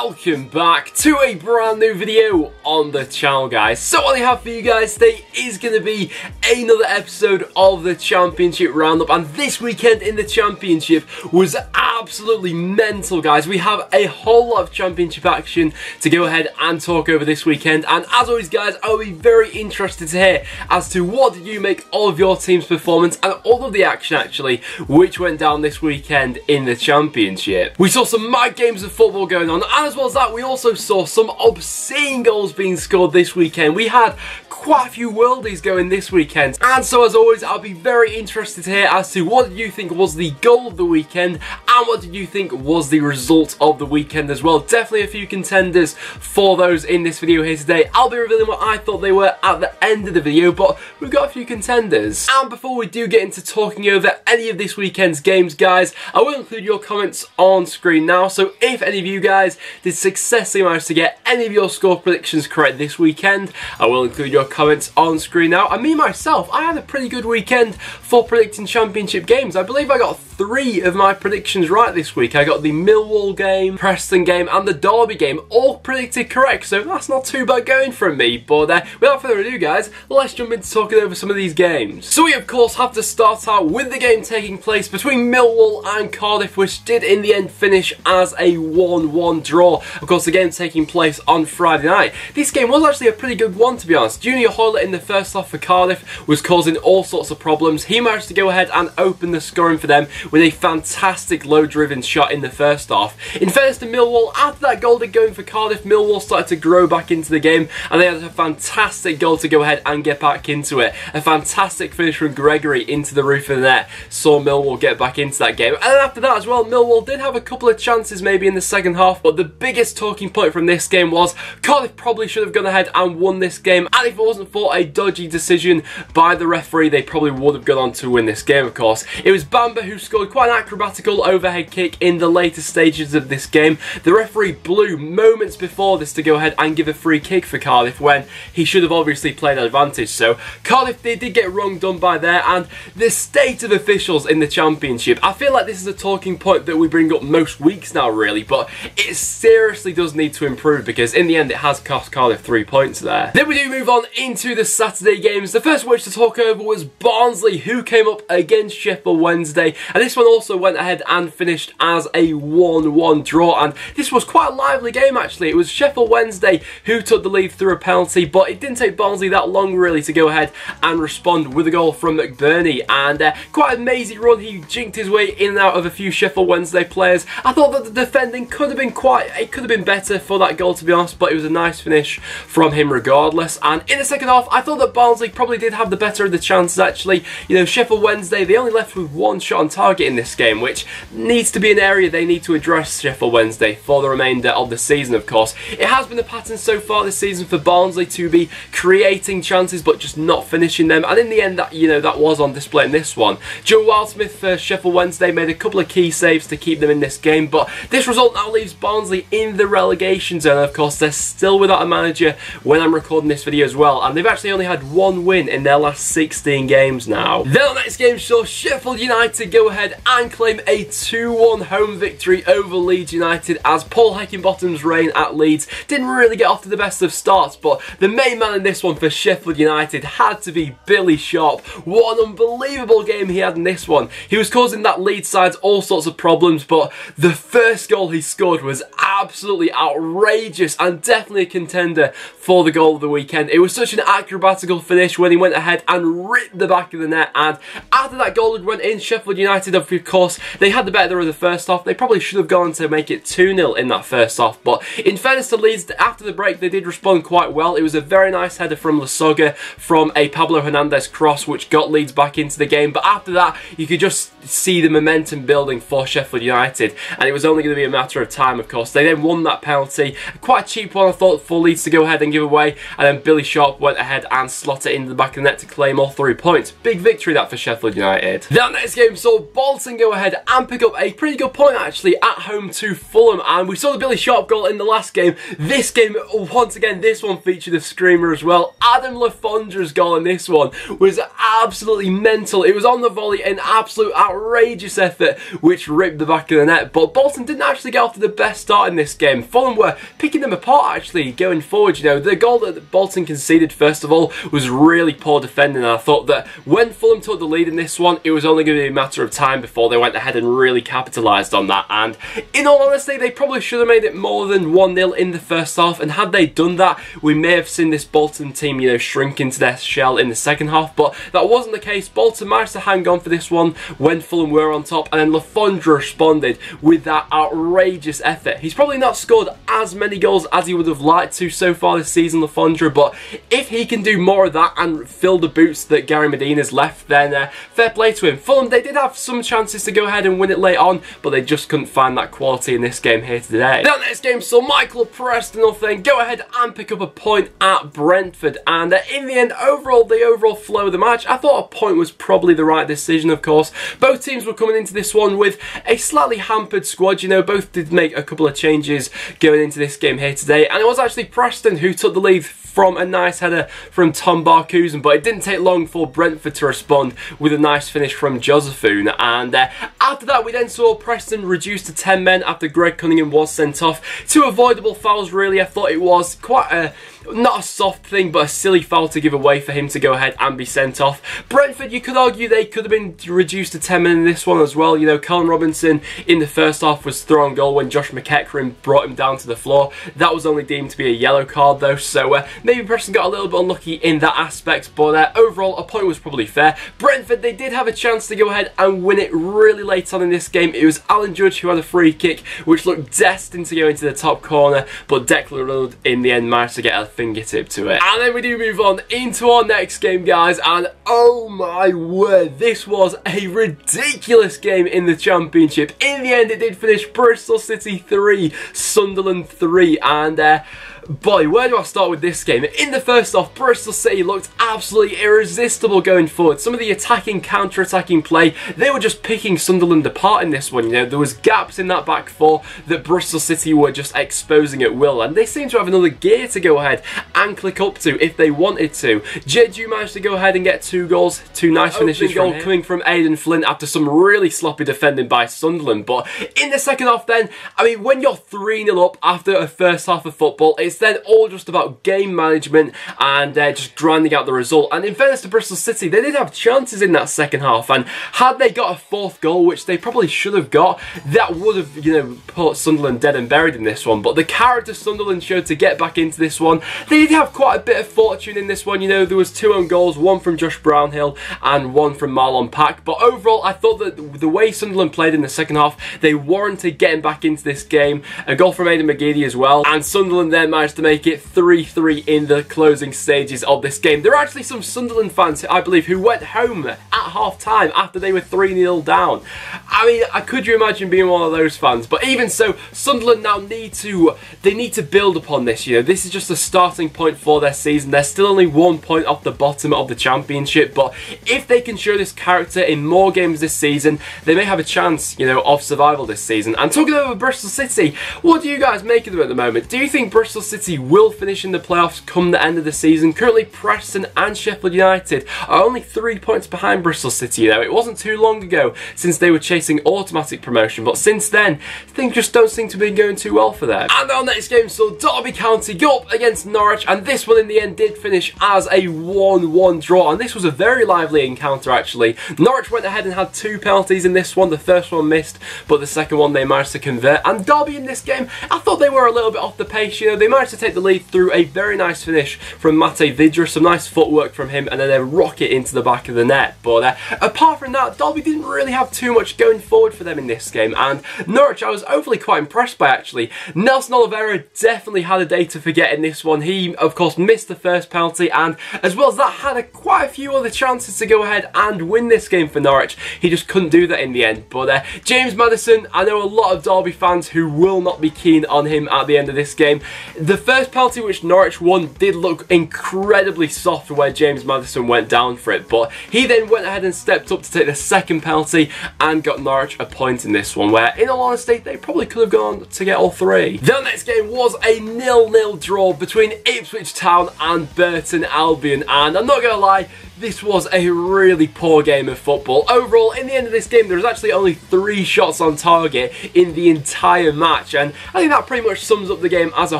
welcome back to a brand new video on the channel, guys. So what I have for you guys today is going to be another episode of the Championship Roundup, and this weekend in the Championship was absolutely mental, guys. We have a whole lot of Championship action to go ahead and talk over this weekend, and as always, guys, I'll be very interested to hear as to what did you make of your team's performance and all of the action actually which went down this weekend in the Championship. We saw some mad games of football going on, and as well as that, we also saw some obscene goals being scored this weekend. We had quite a few worldies going this weekend, and so as always, I'll be very interested to hear as to what did you think was the goal of the weekend and what did you think was the result of the weekend as well. Definitely a few contenders for those in this video here today. I'll be revealing what I thought they were at the end of the video, but we've got a few contenders. And before we do get into talking over any of this weekend's games, guys, I will include your comments on screen now, so if any of you guys did successfully manage to get any of your score predictions correct this weekend, I will include your comments on screen now. And me myself, I had a pretty good weekend for predicting Championship games. I believe I got 3 of my predictions right this week. I got the Millwall game, Preston game and the Derby game all predicted correct, so that's not too bad going from me. But without further ado, guys, let's jump into talking over some of these games. So we of course have to start out with the game taking place between Millwall and Cardiff, which did in the end finish as a 1-1 draw. Of course, the game taking place on Friday night. This game was actually a pretty good one, to be honest. Junior Hoylett in the first half for Cardiff was causing all sorts of problems. He managed to go ahead and open the scoring for them with a fantastic low-driven shot in the first half. In fairness to Millwall, after that goal did going for Cardiff, Millwall started to grow back into the game, and they had a fantastic goal to go ahead and get back into it. A fantastic finish from Gregory into the roof of the net saw Millwall get back into that game. And then after that as well, Millwall did have a couple of chances maybe in the second half, but the biggest talking point from this game was Cardiff probably should have gone ahead and won this game, and if it wasn't for a dodgy decision by the referee, they probably would have gone on to win this game, of course. It was Bamba who scored quite an acrobatical overhead kick in the later stages of this game. The referee blew moments before this to go ahead and give a free kick for Cardiff when he should have obviously played advantage. So Cardiff, they did get wrong done by there, and the state of officials in the Championship, I feel like this is a talking point that we bring up most weeks now really, but it seriously does need to improve because in the end it has cost Cardiff 3 points there. Then we do move on into the Saturday games. The first which to talk over was Barnsley, who came up against Sheffield Wednesday, and this one also went ahead and finished as a 1-1 draw, and this was quite a lively game actually. It was Sheffield Wednesday who took the lead through a penalty, but it didn't take Barnsley that long really to go ahead and respond with a goal from McBurney, and quite an amazing run. He jinked his way in and out of a few Sheffield Wednesday players. I thought that the defending could have been better for that goal, to be honest, but it was a nice finish from him regardless. And in the second half, I thought that Barnsley probably did have the better of the chances actually. You know, Sheffield Wednesday, they only left with 1 shot on target in this game, which needs to be an area they need to address, Sheffield Wednesday, for the remainder of the season, of course. It has been a pattern so far this season for Barnsley to be creating chances but just not finishing them, and in the end that, you know, that was on display in this one. Joe Wildsmith for Sheffield Wednesday made a couple of key saves to keep them in this game, but this result now leaves Barnsley in the relegation zone. Of course, they're still without a manager when I'm recording this video as well, and they've actually only had 1 win in their last 16 games now. Then our next game saw Sheffield United go ahead and claim a 2-1 home victory over Leeds United, as Paul Heckingbottom's reign at Leeds didn't really get off to the best of starts, but the main man in this one for Sheffield United had to be Billy Sharp. What an unbelievable game he had in this one. He was causing that Leeds side all sorts of problems, but the first goal he scored was absolutely outrageous and definitely a contender for the goal of the weekend. It was such an acrobatical finish when he went ahead and ripped the back of the net, and after that goal had went in, Sheffield United, of course, they had the better of the first half. They probably should have gone to make it 2-0 in that first half, but in fairness to Leeds, after the break they did respond quite well. It was a very nice header from Lasoga from a Pablo Hernandez cross which got Leeds back into the game, but after that you could just see the momentum building for Sheffield United, and it was only going to be a matter of time, of course. They then won that penalty, quite a cheap one I thought for Leeds to go ahead and give away, and then Billy Sharp went ahead and slotted it into the back of the net to claim all 3 points. Big victory that for Sheffield United. That next game saw Bolton go ahead and pick up a pretty good point actually at home to Fulham, and we saw the Billy Sharp goal in the last game. This game, once again, this one featured a screamer as well. Adam Lafondra's goal in this one was absolutely mental. It was on the volley, an absolute outrageous effort which ripped the back of the net, but Bolton didn't actually get off to the best start in this game. Fulham were picking them apart actually going forward. You know, the goal that Bolton conceded first of all was really poor defending, and I thought that when Fulham took the lead in this one, it was only going to be a matter of time before they went ahead and really capitalised on that. And in all honesty, they probably should have made it more than 1-0 in the first half, and had they done that, we may have seen this Bolton team, you know, shrink into their shell in the second half, but that wasn't the case. Bolton managed to hang on for this one when Fulham were on top, and then Lafondra responded with that outrageous effort. He's probably not scored as many goals as he would have liked to so far this season, Lafondra, but if he can do more of that and fill the boots that Gary Medina's left, then fair play to him. Fulham, they did have some chances to go ahead and win it late on, but they just couldn't find that quality in this game here today. That next game saw Michael Preston then go ahead and pick up a point at Brentford, and in the end, the overall flow of the match, I thought a point was probably the right decision. Of course, both teams were coming into this one with a slightly hampered squad. You know, both did make a couple of changes going into this game here today, and it was actually Preston who took the lead from a nice header from Tom Barcusen, but it didn't take long for Brentford to respond with a nice finish from Josephine, and after that we then saw Preston reduced to 10 men after Greg Cunningham was sent off. Two avoidable fouls really. I thought it was quite a not a soft thing, but a silly foul to give away for him to go ahead and be sent off. Brentford, you could argue they could have been reduced to 10 men in this one as well. You know, Colin Robinson in the first half was thrown goal when Josh McEachran brought him down to the floor. That was only deemed to be a yellow card though, so maybe Preston got a little bit unlucky in that aspect, but overall a point was probably fair. Brentford, they did have a chance to go ahead and win it really late on in this game. It was Alan Judge who had a free kick which looked destined to go into the top corner, but Declan Riddle in the end managed to get a fingertip to it. And then we do move on into our next game, guys, and oh my word, this was a ridiculous game in the Championship. In the end, it did finish Bristol City 3, Sunderland 3, and boy, where do I start with this game? In the first half, Bristol City looked absolutely irresistible going forward. Some of the attacking, counter-attacking play, they were just picking Sunderland apart in this one. You know, there was gaps in that back four that Bristol City were just exposing at will, and they seem to have another gear to go ahead and click up to if they wanted to. Jeju managed to go ahead and get 2 goals, 2 nice finishes. Goal coming from Aidan Flint after some really sloppy defending by Sunderland. But in the second half then, I mean, when you're 3-0 up after a first half of football, it's then all just about game management and just grinding out the result. And in fairness to Bristol City, they did have chances in that second half, and had they got a 4th goal, which they probably should have got, that would have, you know, put Sunderland dead and buried in this one. But the character Sunderland showed to get back into this one, they did have quite a bit of fortune in this one. You know, there was 2 own goals, one from Josh Brownhill and one from Marlon Pack. But overall, I thought that the way Sunderland played in the second half, they warranted getting back into this game. A goal from Aidan McGeady as well, and Sunderland then managed to make it 3-3 in the closing stages of this game. There are actually some Sunderland fans, I believe, who went home at half-time after they were 3-0 down. I mean, could you imagine being one of those fans? But even so, Sunderland now need to build upon this. You know, this is just a starting point for their season. They're still only 1 point off the bottom of the Championship, but if they can show this character in more games this season, they may have a chance, you know, of survival this season. And talking over Bristol City, what do you guys make of them at the moment? Do you think Bristol City will finish in the playoffs come the end of the season? Currently, Preston and Sheffield United are only 3 points behind Bristol City. You know, it wasn't too long ago since they were chasing automatic promotion, but since then, things just don't seem to be going too well for them. And our next game saw Derby County go up against Norwich, and this one in the end did finish as a 1-1 draw, and this was a very lively encounter actually. Norwich went ahead and had 2 penalties in this one. The first one missed, but the second one they managed to convert. And Derby in this game, I thought they were a little bit off the pace. You know, they managed to take the lead through a very nice finish from Mate Vidra, some nice footwork from him, and then a rocket into the back of the net. But apart from that, Derby didn't really have too much going forward for them in this game, and Norwich I was overly quite impressed by actually. Nelson Oliveira definitely had a day to forget in this one. He of course missed the first penalty, and as well as that had quite a few other chances to go ahead and win this game for Norwich. He just couldn't do that in the end. But James Maddison, I know a lot of Derby fans who will not be keen on him at the end of this game. The first penalty which Norwich won did look incredibly soft where James Maddison went down for it, but he then went ahead and stepped up to take the second penalty and got Norwich a point in this one, where in all honesty they probably could have gone to get all three. The next game was a 0-0 draw between Ipswich Town and Burton Albion, and I'm not gonna lie, this was a really poor game of football. Overall, in the end of this game, there was actually only 3 shots on target in the entire match, and I think that pretty much sums up the game as a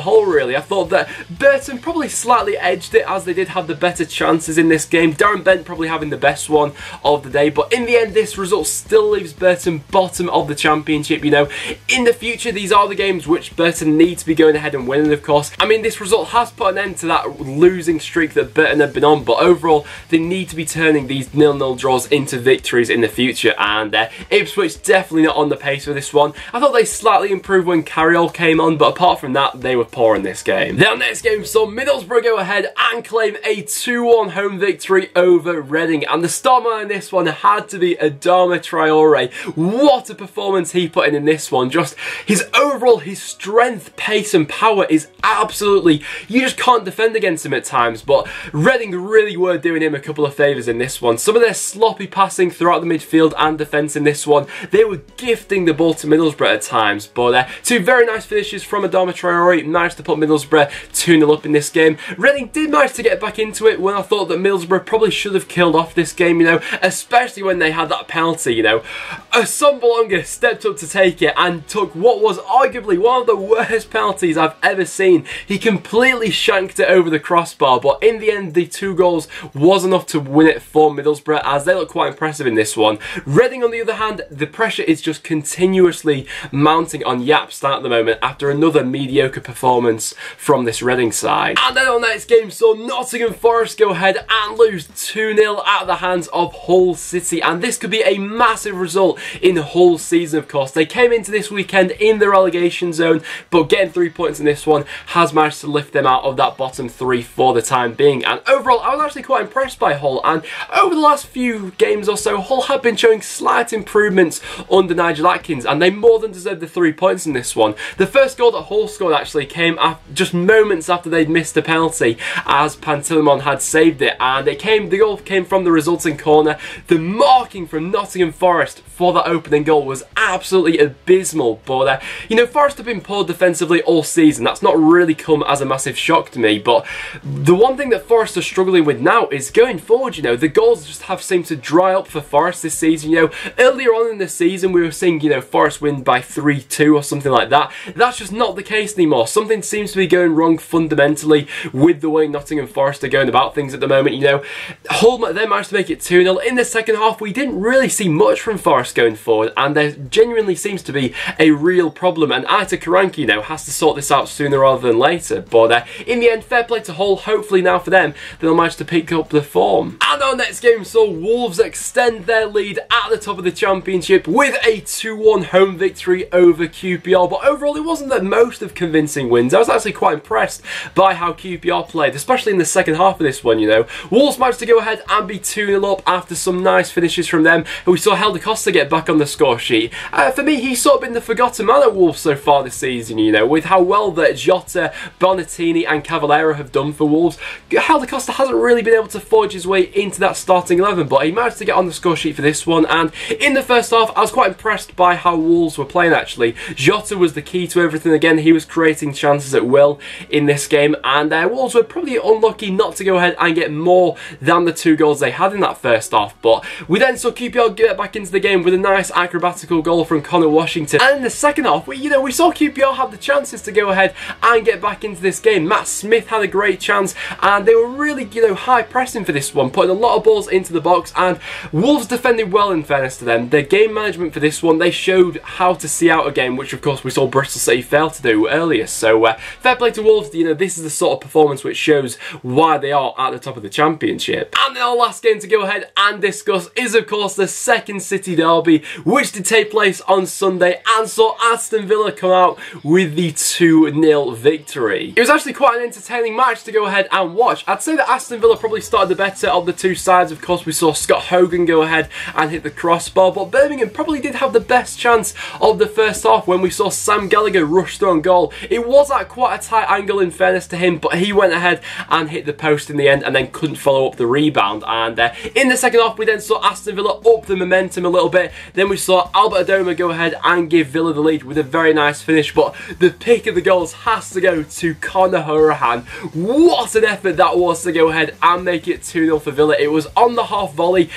whole, really. I thought that Burton probably slightly edged it, as they did have the better chances in this game. Darren Bent probably having the best one of the day, but in the end, this result still leaves Burton bottom of the Championship. You know, in the future, these are the games which Burton need to be going ahead and winning, of course. I mean, this result has put an end to that losing streak that Burton had been on, but overall, they need to be turning these 0-0 draws into victories in the future, and Ipswich definitely not on the pace for this one. I thought they slightly improved when Carriol came on, but apart from that, they were poor in this game. Their next game saw Middlesbrough go ahead and claim a 2-1 home victory over Reading, and the star man in this one had to be Adama Traore. What a performance he put in this one. Just his overall, his strength, pace and power is absolutely, you just can't defend against him at times, but Reading really were doing him a couple of favours in this one. Some of their sloppy passing throughout the midfield and defence in this one, they were gifting the ball to Middlesbrough at times, but 2 very nice finishes from Adama Traore managed to put Middlesbrough 2-0 up in this game. Reading did manage to get back into it when I thought that Middlesbrough probably should have killed off this game, you know, especially when they had that penalty, you know. Assombalonga stepped up to take it and took what was arguably one of the worst penalties I've ever seen. He completely shanked it over the crossbar, but in the end the 2 goals was enough to win it for Middlesbrough, as they look quite impressive in this one. Reading, on the other hand, the pressure is just continuously mounting on Jaap Stam at the moment after another mediocre performance from this Reading side. And then on next game saw Nottingham Forest go ahead and lose 2-0 at the hands of Hull City, and this could be a massive result in Hull's season, of course. They came into this weekend in the relegation zone, but getting 3 points in this one has managed to lift them out of that bottom 3 for the time being. And overall, I was actually quite impressed by Hull, and over the last few games or so, Hull have been showing slight improvements under Nigel Atkins, and they more than deserved the 3 points in this one. The first goal that Hull scored actually came just moments after they'd missed a penalty, as Pantilimon had saved it, and the goal came from the resulting corner. The marking from Nottingham Forest for that opening goal was absolutely abysmal, but you know, Forest have been poor defensively all season. That's not really come as a massive shock to me, but the one thing that Forest are struggling with now is going forward. You know, the goals just have seemed to dry up for Forest this season. You know, earlier on in the season we were seeing, you know, Forest win by 3-2 or something like that. That's just not the case anymore. Something seems to be going wrong fundamentally with the way Nottingham Forest are going about things at the moment. You know, Hull then managed to make it 2-0. In the second half, we didn't really see much from Forest going forward, and there genuinely seems to be a real problem, and Aita Karanka, you know, has to sort this out sooner rather than later. But in the end, fair play to Hull. Hopefully now for them, they'll manage to pick up the form. And our next game saw Wolves extend their lead at the top of the Championship with a 2-1 home victory over QPR, but overall it wasn't the most of convincing wins. I was actually quite impressed by how QPR played, especially in the second half of this one, you know. Wolves managed to go ahead and be 2-0 up after some nice finishes from them, and we saw Helder Costa get back on the score sheet. For me, he's sort of been the forgotten man at Wolves so far this season, you know, with how well that Jota, Bonatini and Cavallero have done for Wolves. Helder Costa hasn't really been able to forge his way into that starting 11, but he managed to get on the score sheet for this one, and in the first half I was quite impressed by how Wolves were playing actually. Jota was the key to everything again. He was creating chances at will in this game, and Wolves were probably unlucky not to go ahead and get more than the 2 goals they had in that first half, but we then saw QPR get back into the game with a nice acrobatical goal from Connor Washington, and in the second half we saw QPR have the chances to go ahead and get back into this game. Matt Smith had a great chance, and they were really, you know, high pressing for this one, putting a lot of balls into the box, and Wolves defended well in fairness to them. Their game management for this one, they showed how to see out a game, which of course we saw Bristol City fail to do earlier, so fair play to Wolves. You know, this is the sort of performance which shows why they are at the top of the Championship. And then our last game to go ahead and discuss is of course the second City derby derby, which did take place on Sunday and saw Aston Villa come out with the 2-0 victory. It was actually quite an entertaining match to go ahead and watch. I'd say that Aston Villa probably started the better of the two sides. Of course, we saw Scott Hogan go ahead and hit the crossbar, but Birmingham probably did have the best chance of the first half when we saw Sam Gallagher rush through on goal. It was at quite a tight angle in fairness to him, but he went ahead and hit the post in the end and then couldn't follow up the rebound. And in the second half, we then saw Aston Villa up the momentum a little bit. Then we saw Albert Adoma go ahead and give Villa the lead with a very nice finish, but the pick of the goals has to go to Conor Hourihane. What an effort that was to go ahead and make it 2-0 for Villa. It was on the half volley.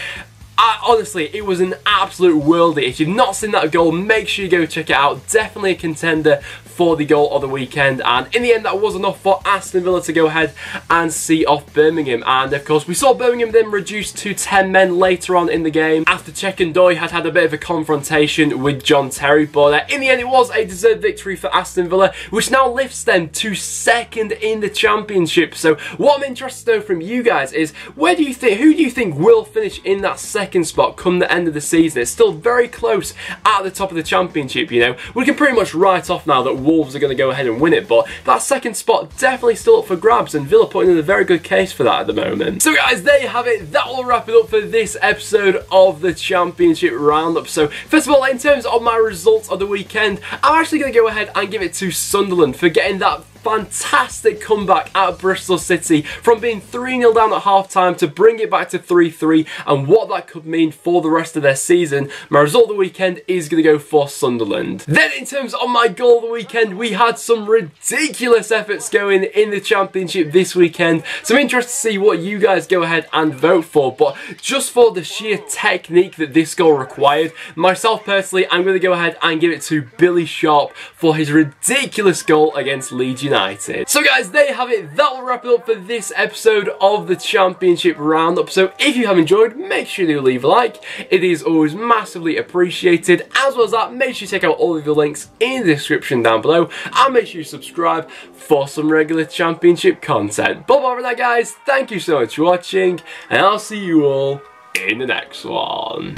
Honestly, it was an absolute worldie. If you've not seen that goal, make sure you go check it out. Definitely a contender for the goal of the weekend, and in the end that was enough for Aston Villa to go ahead and see off Birmingham. And of course we saw Birmingham then reduced to 10 men later on in the game after Cech and Doy had had a bit of a confrontation with John Terry, but in the end it was a deserved victory for Aston Villa, which now lifts them to second in the Championship. So what I'm interested to know from you guys is, who do you think will finish in that second spot come the end of the season? It's still very close at the top of the Championship, you know. We can pretty much write off now that Wolves are going to go ahead and win it, but that second spot definitely still up for grabs, and Villa putting in a very good case for that at the moment. So guys, there you have it. That will wrap it up for this episode of the Championship Roundup. So first of all, in terms of my results of the weekend, I'm actually going to go ahead and give it to Sunderland for getting that fantastic comeback at Bristol City from being 3-0 down at half-time to bring it back to 3-3, and what that could mean for the rest of their season. My result of the weekend is going to go for Sunderland. Then in terms of my goal of the weekend, we had some ridiculous efforts going in the Championship this weekend, so I'm interested to see what you guys go ahead and vote for. But just for the sheer technique that this goal required, myself personally, I'm going to go ahead and give it to Billy Sharp for his ridiculous goal against Leeds United. So guys, there you have it. That will wrap it up for this episode of the Championship Roundup. So if you have enjoyed, make sure to leave a like. It is always massively appreciated. As well as that, make sure you check out all of the links in the description down below, and make sure you subscribe for some regular Championship content. But other than that guys, thank you so much for watching, and I'll see you all in the next one.